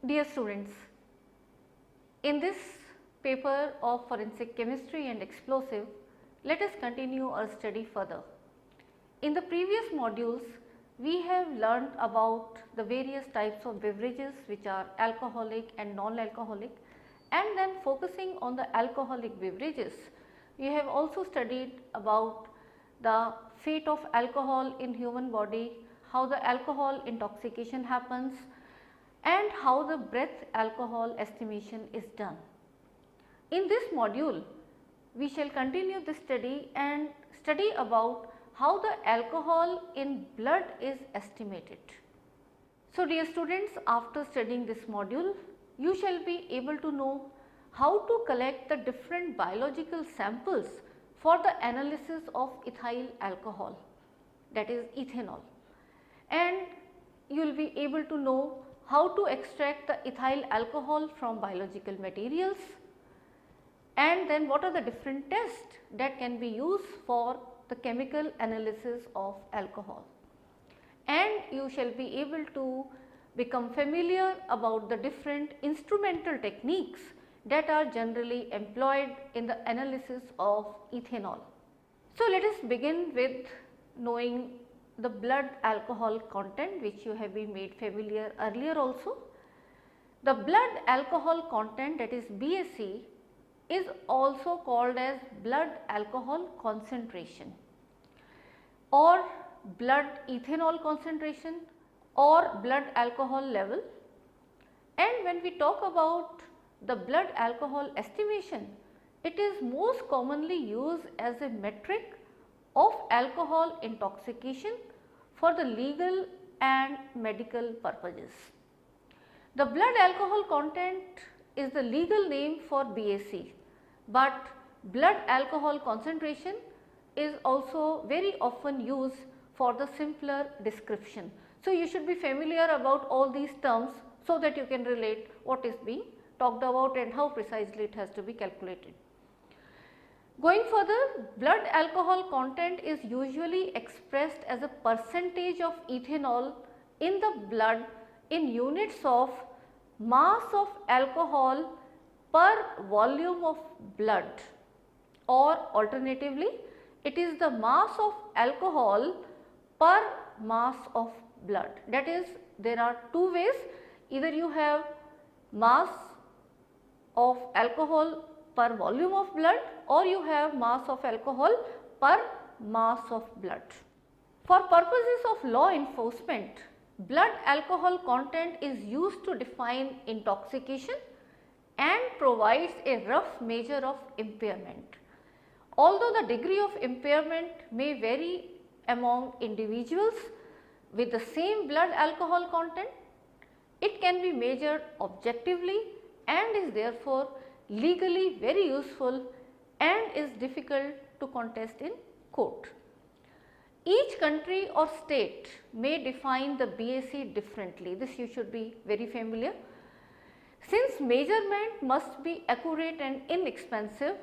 Dear students, in this paper of forensic chemistry and explosive, let us continue our study further. In the previous modules, we have learned about the various types of beverages which are alcoholic and non-alcoholic, and then focusing on the alcoholic beverages, we have also studied about the fate of alcohol in human body, how the alcohol intoxication happens, and how the breath alcohol estimation is done. In this module, we shall continue the study and study about how the alcohol in blood is estimated. So, dear students, after studying this module, you shall be able to know how to collect the different biological samples for the analysis of ethyl alcohol, that is ethanol, and you will be able to know how to extract the ethyl alcohol from biological materials, and then what are the different tests that can be used for the chemical analysis of alcohol. And you shall be able to become familiar about the different instrumental techniques that are generally employed in the analysis of ethanol. So, let us begin with knowing the blood alcohol content, which you have been made familiar earlier also. The blood alcohol content, that is BAC, is also called as blood alcohol concentration or blood ethanol concentration or blood alcohol level. And when we talk about the blood alcohol estimation, it is most commonly used as a metric of alcohol intoxication for the legal and medical purposes. The blood alcohol content is the legal name for BAC, but blood alcohol concentration is also very often used for the simpler description. So, you should be familiar about all these terms so that you can relate what is being talked about and how precisely it has to be calculated. Going further, blood alcohol content is usually expressed as a percentage of ethanol in the blood in units of mass of alcohol per volume of blood, or alternatively it is the mass of alcohol per mass of blood. That is, there are two ways, either you have mass of alcohol per volume of blood or you have mass of alcohol per mass of blood. For purposes of law enforcement, blood alcohol content is used to define intoxication and provides a rough measure of impairment. Although the degree of impairment may vary among individuals with the same blood alcohol content, it can be measured objectively and is therefore legally very useful and is difficult to contest in court. Each country or state may define the BAC differently, this you should be very familiar. Since measurement must be accurate and inexpensive,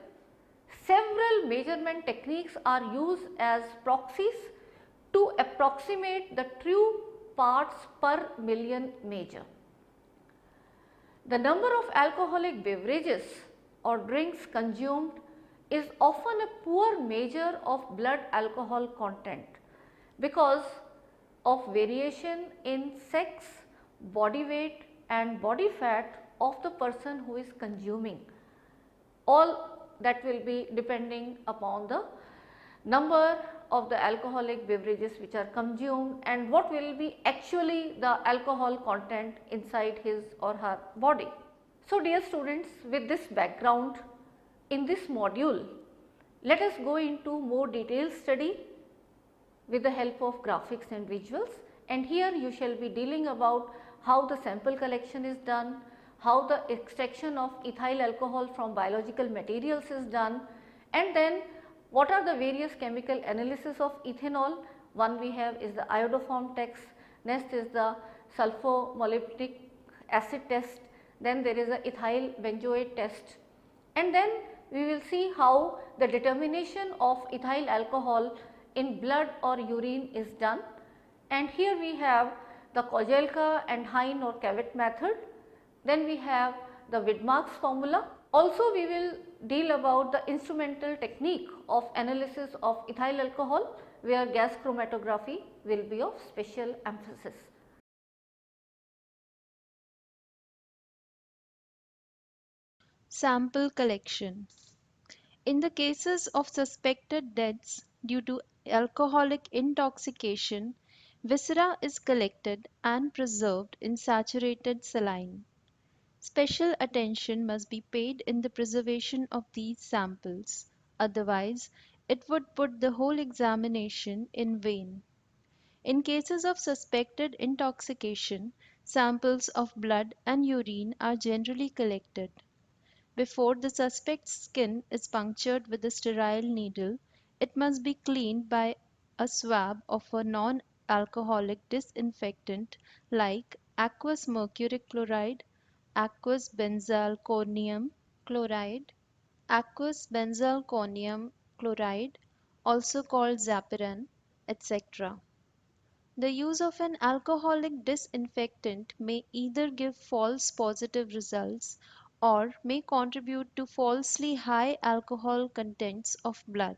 several measurement techniques are used as proxies to approximate the true parts per million measure. The number of alcoholic beverages or drinks consumed is often a poor measure of blood alcohol content because of variation in sex, body weight and body fat of the person who is consuming. All that will be depending upon the number of the alcoholic beverages which are consumed and what will be actually the alcohol content inside his or her body. So, dear students, with this background, in this module, let us go into more detailed study with the help of graphics and visuals, and here you shall be dealing about how the sample collection is done, how the extraction of ethyl alcohol from biological materials is done, and then what are the various chemical analysis of ethanol. One we have is the iodoform test, next is the sulfomolybdenic acid test, then there is a ethyl benzoate test, and then we will see how the determination of ethyl alcohol in blood or urine is done. And here we have the Kojelka and Hein or Cavett method, Then we have the Widmark's formula. Also we will deal about the instrumental technique of analysis of ethyl alcohol, where gas chromatography will be of special emphasis. Sample collection. In the cases of suspected deaths due to alcoholic intoxication, viscera is collected and preserved in saturated saline. Special attention must be paid in the preservation of these samples, otherwise it would put the whole examination in vain. In cases of suspected intoxication, samples of blood and urine are generally collected. Before the suspect's skin is punctured with a sterile needle, it must be cleaned by a swab of a non-alcoholic disinfectant like aqueous mercuric chloride, aqueous benzalkonium chloride, aqueous benzalkonium chloride, also called Zapiran, etc. The use of an alcoholic disinfectant may either give false positive results or may contribute to falsely high alcohol contents of blood.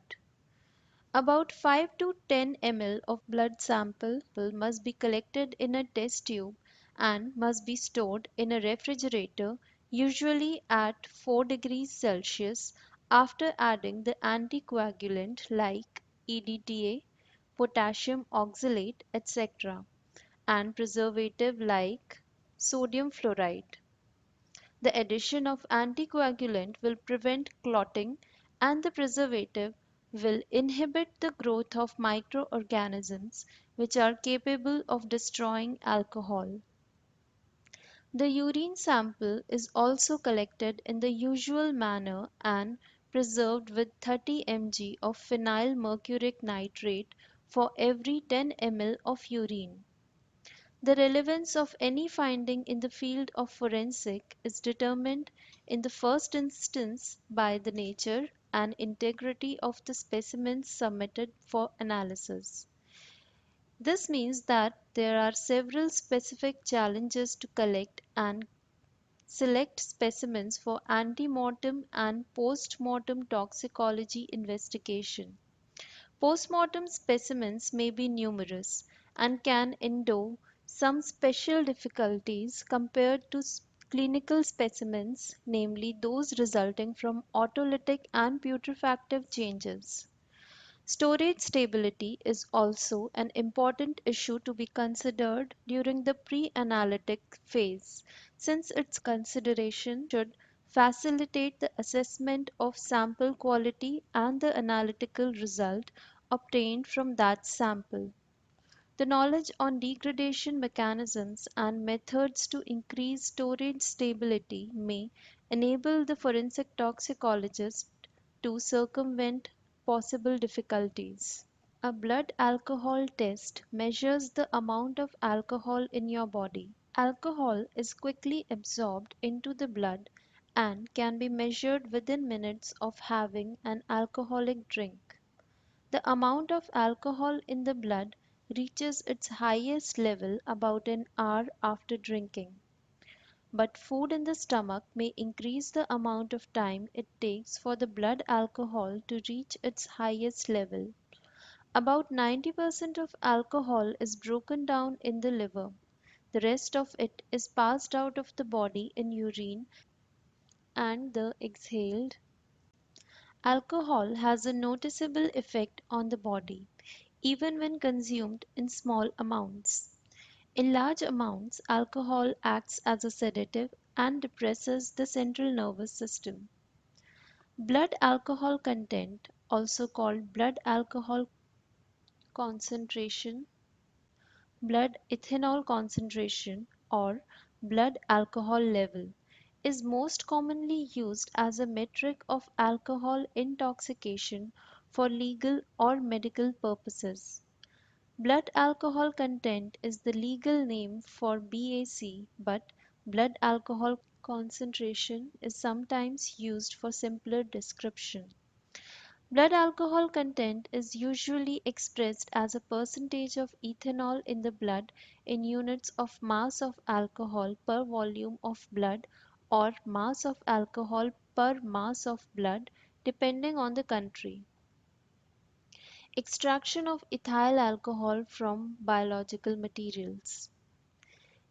About 5 to 10 ml of blood sample must be collected in a test tube and must be stored in a refrigerator, usually at 4 degrees Celsius, after adding the anticoagulant like EDTA, potassium oxalate, etc., and preservative like sodium fluoride. The addition of anticoagulant will prevent clotting and the preservative will inhibit the growth of microorganisms which are capable of destroying alcohol. The urine sample is also collected in the usual manner and preserved with 30 mg of phenyl mercuric nitrate for every 10 ml of urine. The relevance of any finding in the field of forensic is determined in the first instance by the nature and integrity of the specimens submitted for analysis. This means that there are several specific challenges to collect and select specimens for ante-mortem and post-mortem toxicology investigation. Postmortem specimens may be numerous and can endure some special difficulties compared to clinical specimens, namely those resulting from autolytic and putrefactive changes. Storage stability is also an important issue to be considered during the pre-analytic phase, since its consideration should facilitate the assessment of sample quality and the analytical result obtained from that sample. The knowledge on degradation mechanisms and methods to increase storage stability may enable the forensic toxicologist to circumvent possible difficulties. A blood alcohol test measures the amount of alcohol in your body. Alcohol is quickly absorbed into the blood and can be measured within minutes of having an alcoholic drink. The amount of alcohol in the blood reaches its highest level about an hour after drinking. But food in the stomach may increase the amount of time it takes for the blood alcohol to reach its highest level. About 90% of alcohol is broken down in the liver. The rest of it is passed out of the body in urine and the exhaled. Alcohol has a noticeable effect on the body, even when consumed in small amounts. In large amounts, alcohol acts as a sedative and depresses the central nervous system. Blood alcohol content, also called blood alcohol concentration, blood ethanol concentration, or blood alcohol level, is most commonly used as a metric of alcohol intoxication for legal or medical purposes. Blood alcohol content is the legal name for BAC, but blood alcohol concentration is sometimes used for simpler description. Blood alcohol content is usually expressed as a percentage of ethanol in the blood in units of mass of alcohol per volume of blood or mass of alcohol per mass of blood, depending on the country. Extraction of ethyl alcohol from biological materials.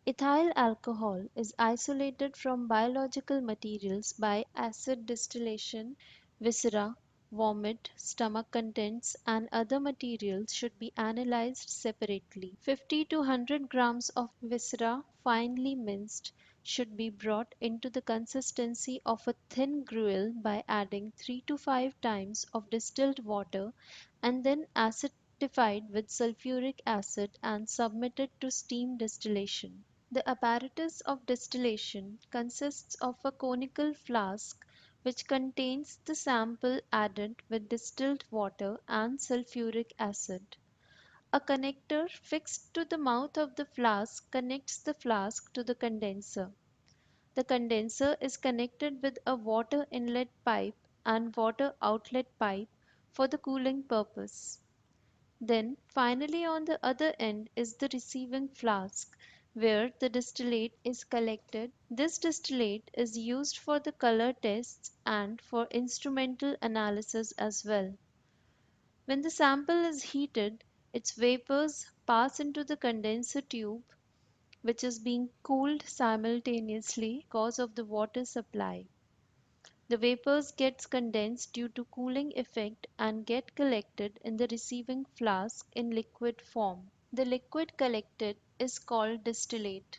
Ethyl alcohol is isolated from biological materials by acid distillation. Viscera, vomit, stomach contents, and other materials should be analyzed separately. 50 to 100 grams of viscera, finely minced, should be brought into the consistency of a thin gruel by adding 3 to 5 times of distilled water and then acidified with sulfuric acid and submitted to steam distillation. The apparatus of distillation consists of a conical flask which contains the sample added with distilled water and sulfuric acid. A connector fixed to the mouth of the flask connects the flask to the condenser. The condenser is connected with a water inlet pipe and water outlet pipe for the cooling purpose. Then, finally, on the other end is the receiving flask, where the distillate is collected. This distillate is used for the color tests and for instrumental analysis as well. When the sample is heated, its vapors pass into the condenser tube, which is being cooled simultaneously because of the water supply. The vapors gets condensed due to cooling effect and get collected in the receiving flask in liquid form. The liquid collected is called distillate.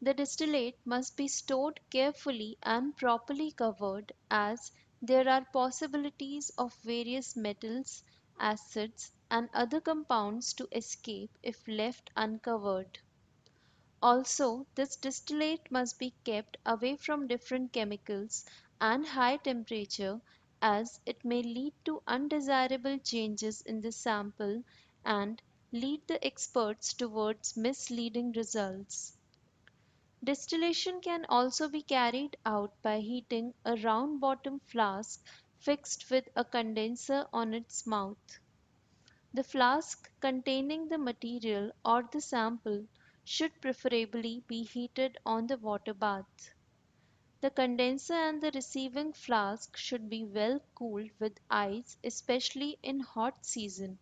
The distillate must be stored carefully and properly covered as there are possibilities of various metals, acids, and other compounds to escape if left uncovered. Also, this distillate must be kept away from different chemicals and high temperature as it may lead to undesirable changes in the sample and lead the experts towards misleading results. Distillation can also be carried out by heating a round bottom flask fixed with a condenser on its mouth. The flask containing the material or the sample should preferably be heated on the water bath. The condenser and the receiving flask should be well cooled with ice, especially in hot season.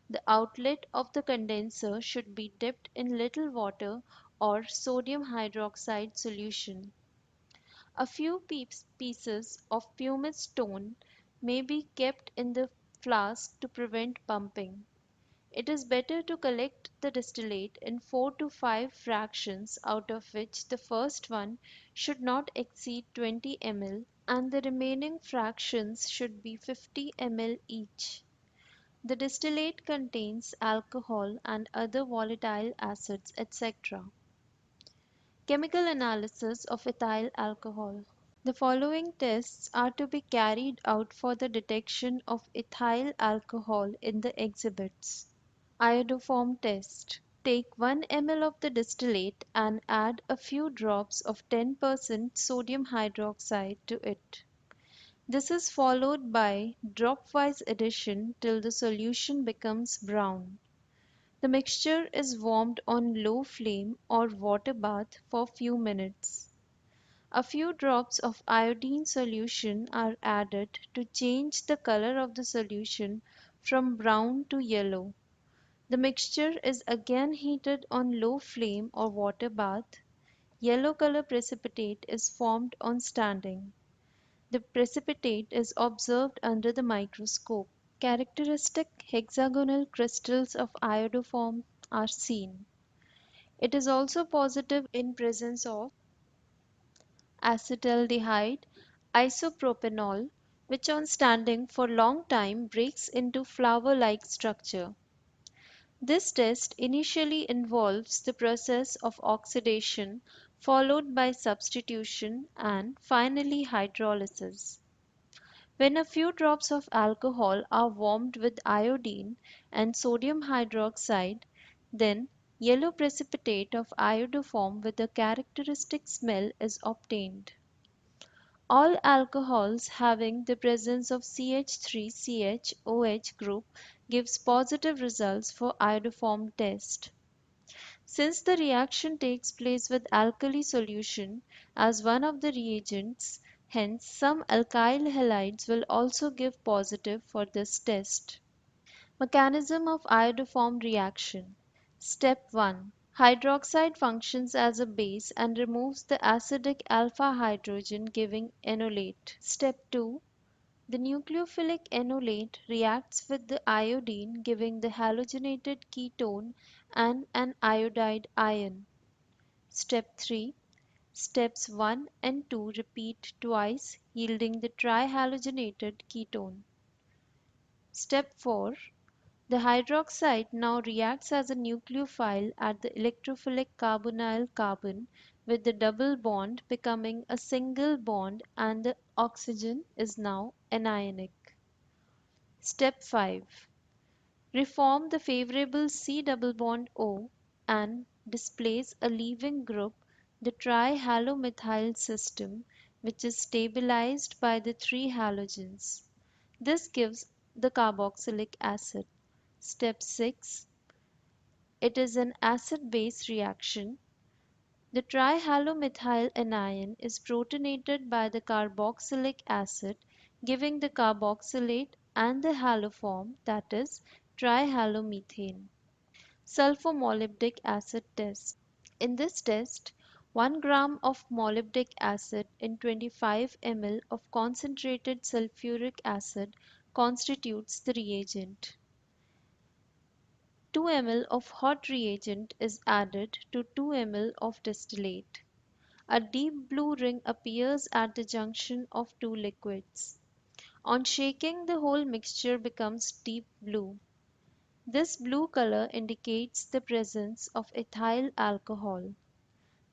The outlet of the condenser should be dipped in little water or sodium hydroxide solution. A few pieces of pumice stone may be kept in the flask to prevent bumping. It is better to collect the distillate in 4 to 5 fractions, out of which the first one should not exceed 20 ml and the remaining fractions should be 50 ml each. The distillate contains alcohol and other volatile acids, etc. Chemical analysis of ethyl alcohol. The following tests are to be carried out for the detection of ethyl alcohol in the exhibits. Iodoform test. Take 1 ml of the distillate and add a few drops of 10% sodium hydroxide to it. This is followed by dropwise addition till the solution becomes brown. The mixture is warmed on low flame or water bath for few minutes. A few drops of iodine solution are added to change the color of the solution from brown to yellow. The mixture is again heated on low flame or water bath. Yellow color precipitate is formed on standing. The precipitate is observed under the microscope. Characteristic hexagonal crystals of iodoform are seen. It is also positive in presence of acetaldehyde, isopropanol, which on standing for long time breaks into flower-like structure. This test initially involves the process of oxidation followed by substitution and finally hydrolysis. When a few drops of alcohol are warmed with iodine and sodium hydroxide, then yellow precipitate of iodoform with a characteristic smell is obtained. All alcohols having the presence of CH3CHOH group gives positive results for iodoform test. Since the reaction takes place with alkali solution as one of the reagents, hence some alkyl halides will also give positive for this test. Mechanism of iodoform reaction. Step 1. Hydroxide functions as a base and removes the acidic alpha hydrogen giving enolate. Step 2. The nucleophilic enolate reacts with the iodine giving the halogenated ketone and an iodide ion. Step 3. Steps 1 and 2 repeat twice yielding the trihalogenated ketone. Step 4. The hydroxide now reacts as a nucleophile at the electrophilic carbonyl carbon with the double bond becoming a single bond and the oxygen is now anionic. Step 5. Reform the favorable C double bond O and displace a leaving group, the trihalomethyl system, which is stabilized by the three halogens. This gives the carboxylic acid. Step 6. It is an acid-base reaction. The trihalomethyl anion is protonated by the carboxylic acid, giving the carboxylate and the haloform, that is, trihalomethane. Sulfur-molybdic acid test. In this test, 1 gram of molybdic acid in 25 ml of concentrated sulfuric acid constitutes the reagent. 2 ml of hot reagent is added to 2 ml of distillate. A deep blue ring appears at the junction of two liquids. On shaking, the whole mixture becomes deep blue. This blue color indicates the presence of ethyl alcohol.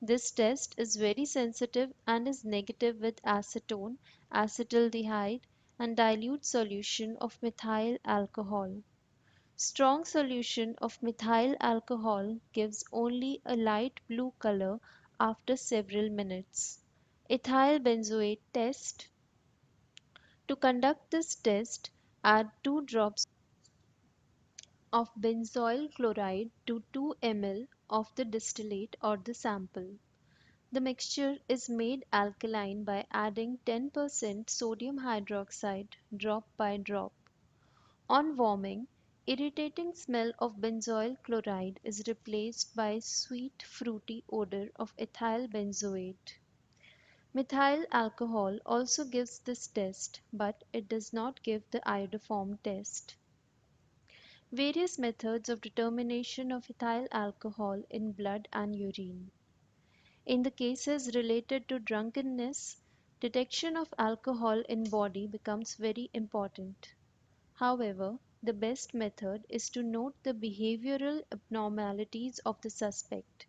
This test is very sensitive and is negative with acetone, acetaldehyde, and dilute solution of methyl alcohol. Strong solution of methyl alcohol gives only a light blue color after several minutes. Ethyl benzoate test. To conduct this test, add 2 drops of benzoyl chloride to 2 ml of the distillate or the sample. The mixture is made alkaline by adding 10% sodium hydroxide drop by drop. On warming, irritating smell of benzoyl chloride is replaced by sweet fruity odor of ethyl benzoate. Methyl alcohol also gives this test, but it does not give the iodoform test. Various methods of determination of ethyl alcohol in blood and urine. In the cases related to drunkenness, detection of alcohol in body becomes very important. However, the best method is to note the behavioral abnormalities of the suspect.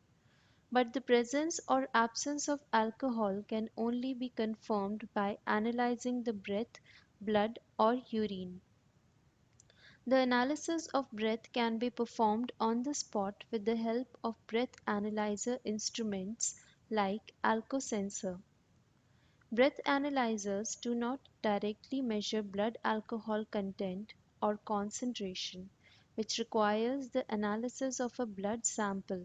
But the presence or absence of alcohol can only be confirmed by analyzing the breath, blood, or urine. The analysis of breath can be performed on the spot with the help of breath analyzer instruments like alcosensor. Breath analyzers do not directly measure blood alcohol content or concentration, which requires the analysis of a blood sample.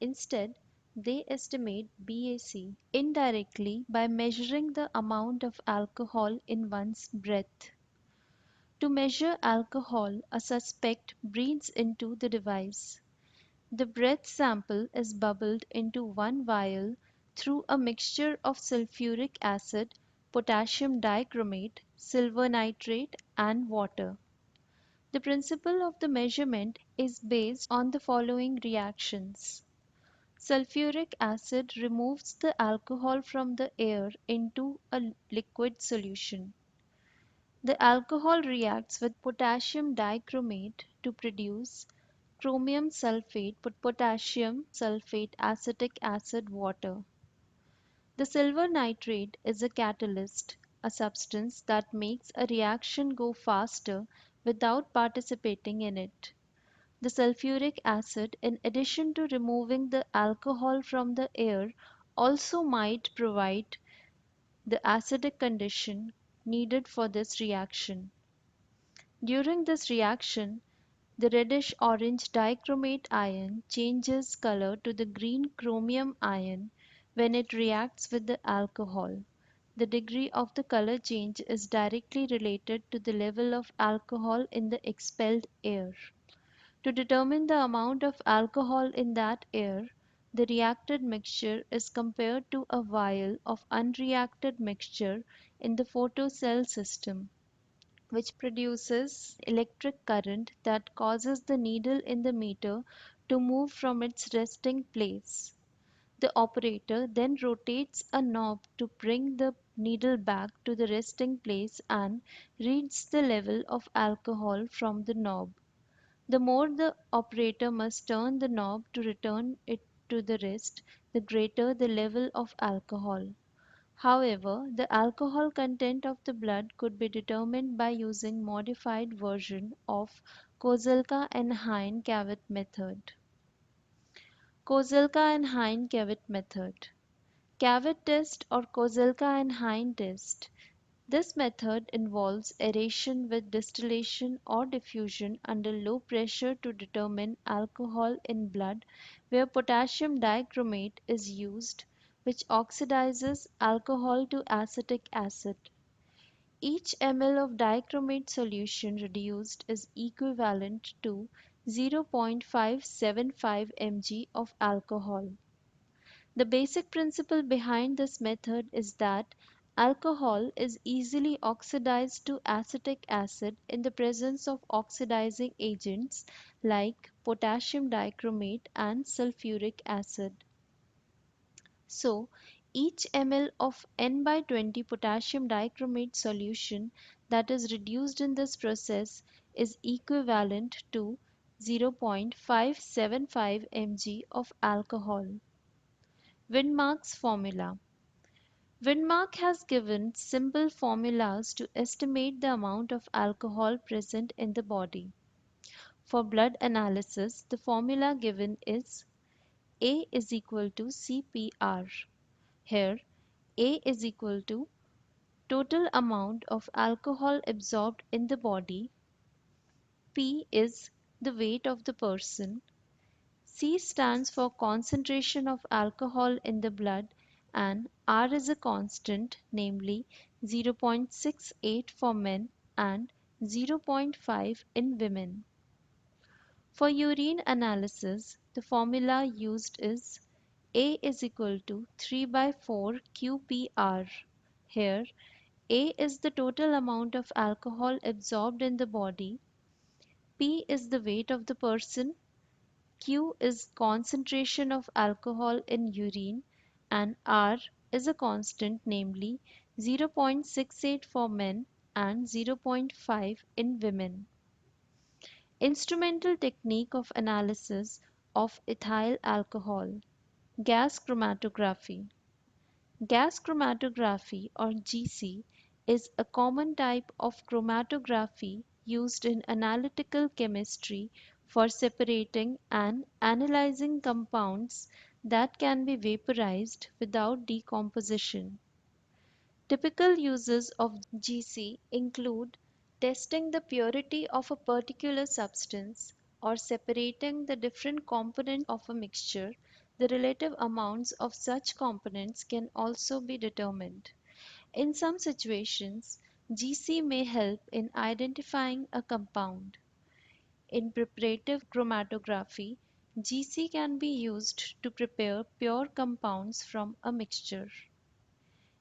Instead, they estimate BAC indirectly by measuring the amount of alcohol in one's breath. To measure alcohol, a suspect breathes into the device. The breath sample is bubbled into one vial through a mixture of sulfuric acid, potassium dichromate, silver nitrate, and water. The principle of the measurement is based on the following reactions. Sulfuric acid removes the alcohol from the air into a liquid solution. The alcohol reacts with potassium dichromate to produce chromium sulfate, potassium sulfate, acetic acid, water. The silver nitrate is a catalyst, a substance that makes a reaction go faster without participating in it. The sulfuric acid, in addition to removing the alcohol from the air, also might provide the acidic condition needed for this reaction. During this reaction, the reddish-orange dichromate ion changes color to the green chromium ion when it reacts with the alcohol. The degree of the color change is directly related to the level of alcohol in the expelled air. To determine the amount of alcohol in that air, the reacted mixture is compared to a vial of unreacted mixture in the photocell system, which produces electric current that causes the needle in the meter to move from its resting place. The operator then rotates a knob to bring the needle back to the resting place and reads the level of alcohol from the knob. The more the operator must turn the knob to return it to the rest, the greater the level of alcohol. However, the alcohol content of the blood could be determined by using modified version of Kozelka and Hein-Cavett method. Kozelka and Hein-Cavett method. Cavett test or Kozelka and Hein test. This method involves aeration with distillation or diffusion under low pressure to determine alcohol in blood, where potassium dichromate is used, which oxidizes alcohol to acetic acid. Each ml of dichromate solution reduced is equivalent to 0.575 mg of alcohol. The basic principle behind this method is that alcohol is easily oxidized to acetic acid in the presence of oxidizing agents like potassium dichromate and sulfuric acid. So, each ml of N by 20 potassium dichromate solution that is reduced in this process is equivalent to 0.575 mg of alcohol. Windmark's formula. Windmark has given simple formulas to estimate the amount of alcohol present in the body. For blood analysis, the formula given is A is equal to CPR. Here, A is equal to total amount of alcohol absorbed in the body, P is the weight of the person, C stands for concentration of alcohol in the blood, and R is a constant, namely 0.68 for men and 0.5 in women. For urine analysis, the formula used is A is equal to 3 by 4 qpr. Here, A is the total amount of alcohol absorbed in the body, P is the weight of the person, Q is concentration of alcohol in urine, and R is a constant, namely 0.68 for men and 0.5 in women. Instrumental technique of analysis of ethyl alcohol. Gas chromatography. Gas chromatography or GC is a common type of chromatography used in analytical chemistry for separating and analyzing compounds that can be vaporized without decomposition. Typical uses of GC include testing the purity of a particular substance or separating the different components of a mixture. The relative amounts of such components can also be determined. In some situations, GC may help in identifying a compound. In preparative chromatography, GC can be used to prepare pure compounds from a mixture.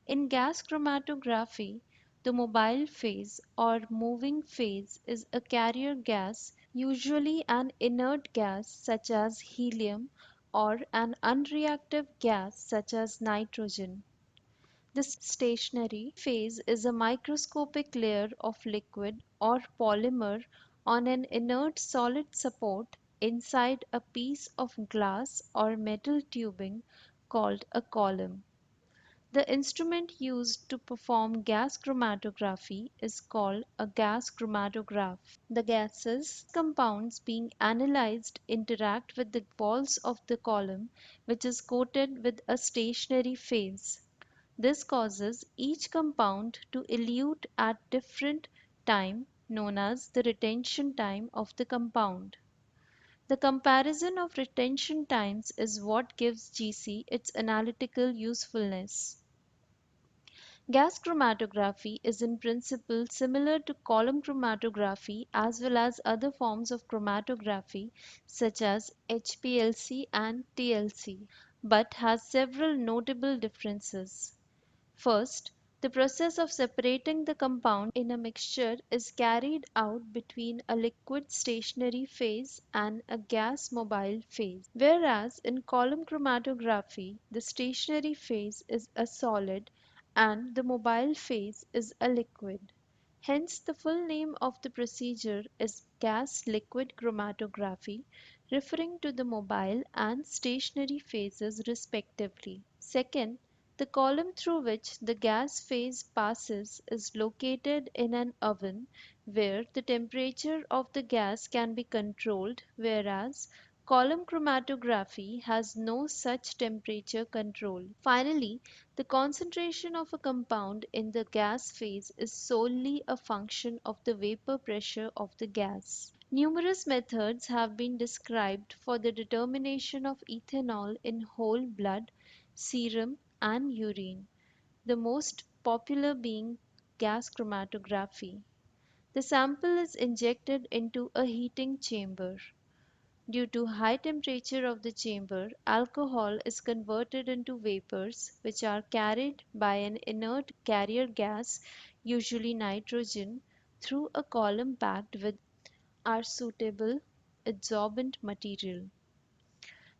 In gas chromatography, the mobile phase or moving phase is a carrier gas, usually an inert gas such as helium or an unreactive gas such as nitrogen. The stationary phase is a microscopic layer of liquid or polymer on an inert solid support inside a piece of glass or metal tubing called a column. The instrument used to perform gas chromatography is called a gas chromatograph. The gases compounds being analyzed interact with the walls of the column, which is coated with a stationary phase. This causes each compound to elute at different time known as the retention time of the compound. The comparison of retention times is what gives GC its analytical usefulness. Gas chromatography is in principle similar to column chromatography as well as other forms of chromatography such as HPLC and TLC, but has several notable differences. First, the process of separating the compound in a mixture is carried out between a liquid stationary phase and a gas mobile phase, whereas in column chromatography, the stationary phase is a solid and the mobile phase is a liquid. Hence, the full name of the procedure is gas liquid chromatography, referring to the mobile and stationary phases respectively. Second, the column through which the gas phase passes is located in an oven where the temperature of the gas can be controlled, whereas column chromatography has no such temperature control. Finally, the concentration of a compound in the gas phase is solely a function of the vapor pressure of the gas. Numerous methods have been described for the determination of ethanol in whole blood, serum, and urine, the most popular being gas chromatography. The sample is injected into a heating chamber. Due to high temperature of the chamber, alcohol is converted into vapors which are carried by an inert carrier gas, usually nitrogen, through a column packed with our suitable adsorbent material.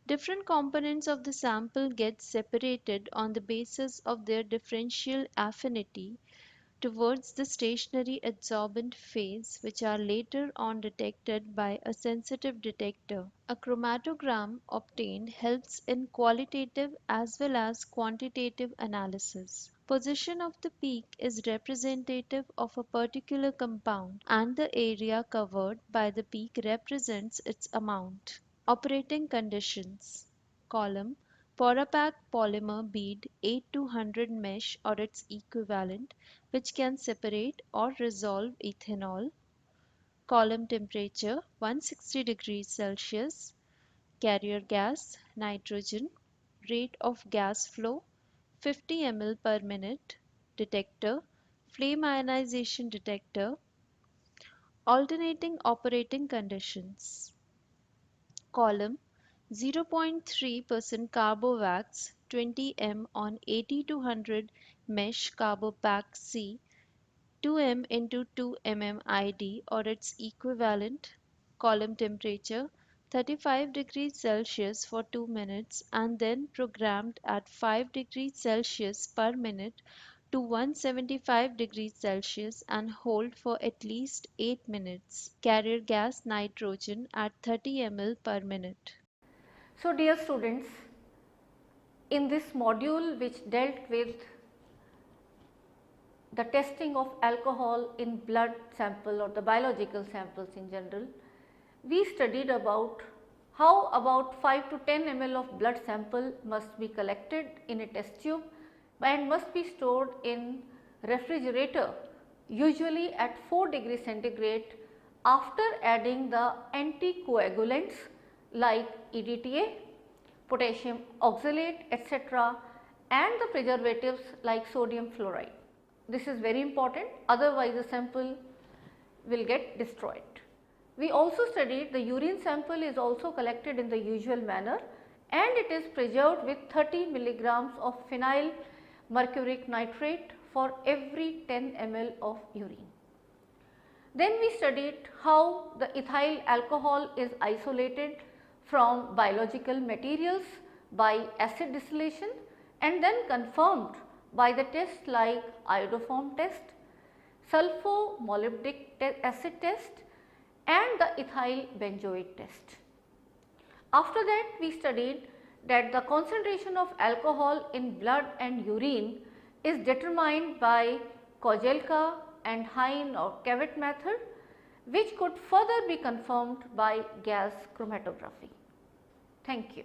Different components of the sample get separated on the basis of their differential affinity towards the stationary adsorbent phase, which are later on detected by a sensitive detector. A chromatogram obtained helps in qualitative as well as quantitative analysis. Position of the peak is representative of a particular compound, and the area covered by the peak represents its amount. Operating conditions: column Porapack polymer bead 8 to 100 mesh or its equivalent, which can separate or resolve ethanol. Column temperature 160 degrees Celsius. Carrier gas nitrogen. Rate of gas flow 50 ml per minute. Detector flame ionization detector. Alternating operating conditions: column 0.3% Carbovax 20 m on 80 to 100 mesh Carbopack C 2 m into 2 mm ID or its equivalent. Column temperature 35 degrees Celsius for 2 minutes and then programmed at 5 degrees Celsius per minute to 175 degrees Celsius and hold for at least 8 minutes. Carrier gas nitrogen at 30 ml per minute. So, dear students, in this module which dealt with the testing of alcohol in blood sample or the biological samples in general, we studied about how about 5 to 10 ml of blood sample must be collected in a test tube and must be stored in refrigerator, usually at 4 degrees centigrade, after adding the anticoagulants like EDTA, potassium oxalate, etc., and the preservatives like sodium fluoride. This is very important, otherwise the sample will get destroyed. We also studied the urine sample is also collected in the usual manner and it is preserved with 30 milligrams of phenyl mercuric nitrate for every 10 ml of urine. Then we studied how the ethyl alcohol is isolated from biological materials by acid distillation and then confirmed by the test like iodoform test, sulfo-molybdic acid test and the ethyl benzoate test. After that we studied that the concentration of alcohol in blood and urine is determined by Kojelka and Hein or Cavett method, which could further be confirmed by gas chromatography. Thank you.